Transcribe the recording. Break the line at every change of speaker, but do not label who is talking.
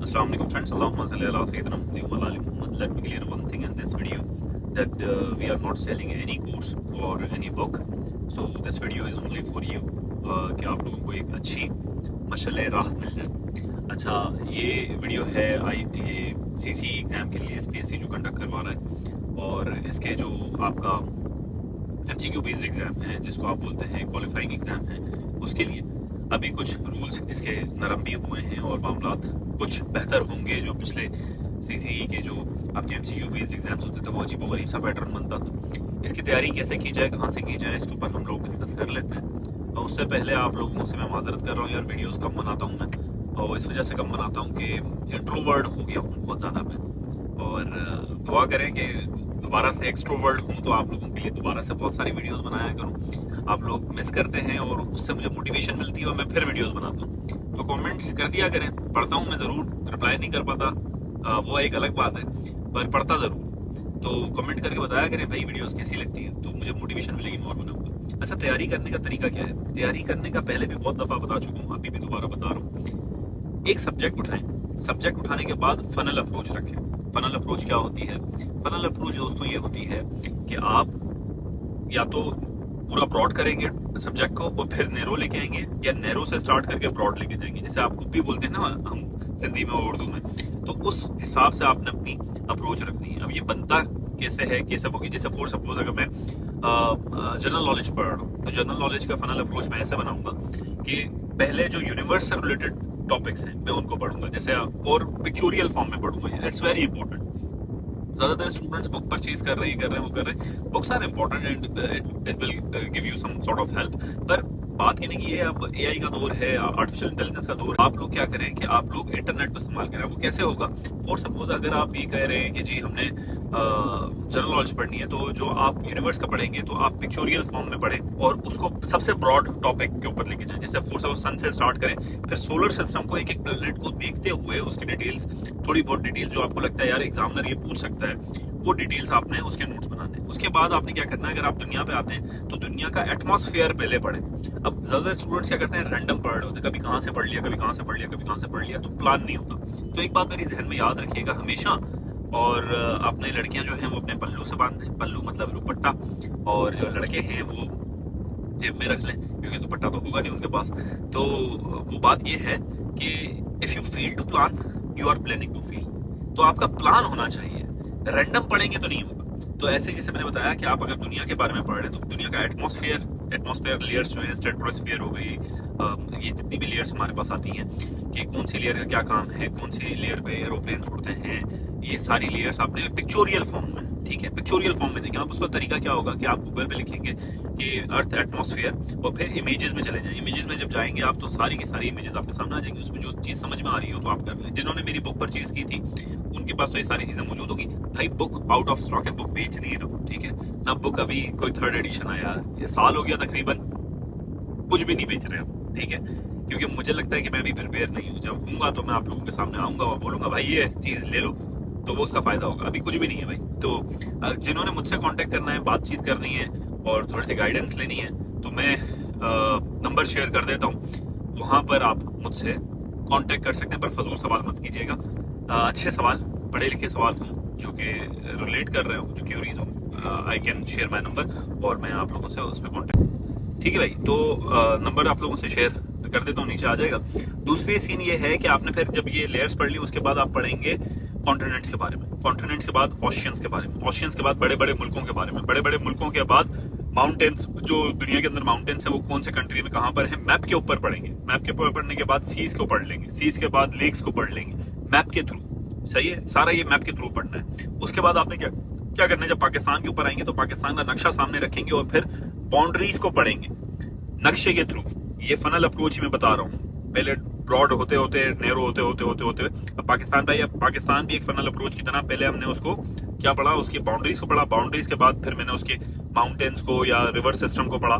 Assalamu alaikum friends. Allahumma salli ala sayyidina Muhammad wa ala ali Muhammad. Let me clear one thing in this video that we are not selling any course or any book. So this video is only for you कि आप लोगों को एक अच्छी मशाल राह मिल जाए। अच्छा, ये वीडियो है ये CC एग्ज़ाम के लिए SPSC जो कंडक्ट करवा रहा है और इसके जो आपका MCQ बेस्ड एग्ज़ाम है जिसको आप बोलते हैं क्वालिफाइंग एग्ज़ाम है, उसके लिए अभी कुछ रूल्स इसके नरम भी हुए हैं और मामलात कुछ बेहतर होंगे। जो पिछले CCE के जो आपके MCQ बेस्ड एग्जाम्स होते थे वो अजीबोगरीब सा पैटर्न बनता था। इसकी तैयारी कैसे की जाए, कहाँ से की जाए, इसके ऊपर हम लोग डिस्कस कर लेते हैं। और उससे पहले आप लोगों से मैं माजरत कर रहा हूँ यार, वीडियोस कम बनाता हूँ मैं, और इस वजह से कम बनाता हूँ कि इंट्रोवर्ट हो गया हूँ बहुत ज़्यादा मैं। और दुआ करें कि दोबारा से एक्सट्रोवर्ट हूँ तो आप लोगों के लिए दोबारा से बहुत सारी वीडियोस बनाया करूँ। आप लोग मिस करते हैं और उससे मुझे मोटिवेशन मिलती है और मैं फिर वीडियोस बनाता हूँ। तो कमेंट्स कर दिया करें, पढ़ता हूँ मैं ज़रूर, रिप्लाई नहीं कर पाता वो एक अलग बात है, पर पढ़ता ज़रूर। तो कमेंट करके बताया करें भाई वीडियोस कैसी लगती है, तो मुझे मोटिवेशन मिलेगी, मैं और बनाऊँगा। अच्छा, तैयारी करने का तरीका क्या है? तैयारी करने का पहले भी बहुत दफ़ा बता चुका हूँ, अभी भी दोबारा बता रहा हूँ। एक सब्जेक्ट उठाएं, सब्जेक्ट उठाने के बाद फनल अप्रोच रखें। फनल अप्रोच क्या होती है? फनल अप्रोच दोस्तों ये होती है कि आप या तो पूरा ब्रॉड करेंगे सब्जेक्ट को और फिर नैरो लेके आएंगे, या नैरो से स्टार्ट करके ब्रॉड लेके जाएंगे, जैसे आप भी बोलते हैं ना हम सिंधी में और उर्दू में। तो उस हिसाब से आपने अपनी अप्रोच रखनी है। अब ये बनता कैसे है, कैसे होगी? जैसे फॉर सपोज अगर मैं जनरल नॉलेज पढ़ रहा हूँ तो जनरल नॉलेज का फनल अप्रोच मैं ऐसे बनाऊंगा कि पहले जो यूनिवर्स से रिलेटेड टॉपिक्स हैं मैं उनको पढ़ूंगा, जैसे और पिक्चोरियल फॉर्म में पढ़ूंगा। It's very important. ज्यादातर स्टूडेंट्स बुक परचेज कर रहे हैं। Books are important and it will give you some sort of help. पर बात कहने की ये अब AI का दौर है, आर्टिफिशियल इंटेलिजेंस का दौर है। आप लोग क्या करें कि आप लोग इंटरनेट को इस्तेमाल करें। वो कैसे होगा? फॉर सपोज अगर आप ये कह रहे हैं कि जी हमने जनरल नॉलेज पढ़नी है, तो जो आप यूनिवर्स का पढ़ेंगे तो आप पिक्चोरियल फॉर्म में पढ़ें और उसको सबसे ब्रॉड टॉपिक के ऊपर लेके जाएं। जैसे फॉर सपोज सन से स्टार्ट करें, फिर सोलर सिस्टम को एक एक प्लेनेट को देखते हुए उसकी डिटेल्स, थोड़ी बहुत डिटेल्स जो आपको लगता है यार एग्जामिनर ये पूछ सकता है, वो डिटेल्स आपने उसके नोट्स बनाने। उसके बाद आपने क्या करना है, अगर आप दुनिया पे आते हैं तो दुनिया का एटमॉस्फेयर पहले पढ़ें। अब ज्यादातर स्टूडेंट्स क्या करते हैं, रैंडम पढ़ रहे होते हैं, कभी कहाँ से पढ़ लिया, कभी कहाँ से पढ़ लिया, कभी कहाँ से पढ़ लिया, तो प्लान नहीं होता। तो एक बात मेरी जहन में याद रखिएगा हमेशा, और अपने लड़कियां जो हैं वो अपने पल्लू से बांध दें, पल्लू मतलब दुपट्टा, और जो लड़के हैं वो जेब में रख लें, क्योंकि दुपट्टा तो होगा नहीं उनके पास। तो वो बात ये है कि if you feel to plan you are planning to feel. तो आपका प्लान होना चाहिए, रैंडम पढ़ेंगे तो नहीं होगा। तो ऐसे जैसे मैंने बताया कि आप अगर दुनिया के बारे में पढ़ रहे हैं तो दुनिया का एटमॉस्फेयर लेयर्स जो है, स्ट्रेटोस्फीयर हो गई, ये जितनी भी लेयर्स हमारे पास आती हैं कि कौन सी लेयर का क्या काम है, कौन सी लेयर पे एरोप्लेन उड़ते हैं, ये सारी लेयर्स आपने पिक्चोरियल फॉर्म में, ठीक है, पिक्चोरियल फॉर्म में देखें। अब उसका तरीका क्या होगा कि आप गूगल पे लिखेंगे कि अर्थ एटमॉस्फेयर और फिर इमेजेस में चले जाएं। इमेजेस में जब जाएंगे आप तो सारी की सारी इमेजेस आपके सामने आ जाएंगी, उसमें जो चीज़ समझ में आ रही हो तो आप कर लें। जिन्होंने मेरी बुक परचेज की थी उनके पास तो ये सारी चीज़ें मौजूद होगी। भाई बुक आउट ऑफ स्टॉक है, बुक बेच नहीं रहा हूँ, ठीक है ना। बुक अभी कोई 3rd एडिशन आया, ये साल हो गया तकरीबन, कुछ भी नहीं बेच रहे हम, ठीक है, क्योंकि मुझे लगता है कि मैं भी प्रिपेयर नहीं हूँ। जब हूँगा तो मैं आप लोगों के सामने आऊँगा और बोलूँगा भाई ये चीज़ ले लो, तो वो उसका फायदा होगा। अभी कुछ भी नहीं है भाई। तो जिन्होंने मुझसे कांटेक्ट करना है, बातचीत करनी है और थोड़ी सी गाइडेंस लेनी है, तो मैं नंबर शेयर कर देता हूँ, वहाँ पर आप मुझसे कांटेक्ट कर सकते हैं। पर फजूल सवाल मत कीजिएगा, अच्छे सवाल, पढ़े लिखे सवाल हों जो कि रिलेट कर रहे हो, जो क्यूरीज हो। I can share my number और मैं आप लोगों से उस पर कॉन्टेक्ट, ठीक है भाई। तो नंबर आप लोगों से शेयर कर देता हूँ, नीचे आ जाएगा। दूसरी सीन ये है कि आपने फिर जब ये लेयर्स पढ़ ली, उसके बाद आप पढ़ेंगे कॉन्टिनेंट्स के बारे में, कॉन्टिनेंट्स के बाद ओशियंस के बारे में, ओशियंस के बाद बड़े बड़े मुल्कों के बारे में, बड़े बड़े मुल्कों के बाद माउंटेन्स, जो दुनिया के अंदर माउंटेन्स है वो कौन से कंट्री में कहाँ पर है, मैप के ऊपर पढ़ेंगे। मैप के ऊपर पढ़ने के बाद सीज को पढ़ लेंगे, सीज के बाद लेक्स को पढ़ लेंगे मैप के थ्रू। सही है, सारा ये मैप के थ्रू पढ़ना है। उसके बाद आपने क्या क्या करना है, जब पाकिस्तान के ऊपर आएंगे तो पाकिस्तान का नक्शा सामने रखेंगे और फिर बाउंड्रीज को पढ़ेंगे नक्शे के थ्रू। ये फनल अप्रोच ही मैं बता रहा हूँ, पहले ब्रॉड होते होते नैरो होते होते होते होते अब पाकिस्तान पे, अब पाकिस्तान भी एक फनल अप्रोच की तरह, पहले हमने उसको क्या पढ़ा, उसकी बाउंड्रीज को पढ़ा, बाउंड्रीज के बाद फिर मैंने उसके माउंटेन्स को या रिवर सिस्टम को पढ़ा।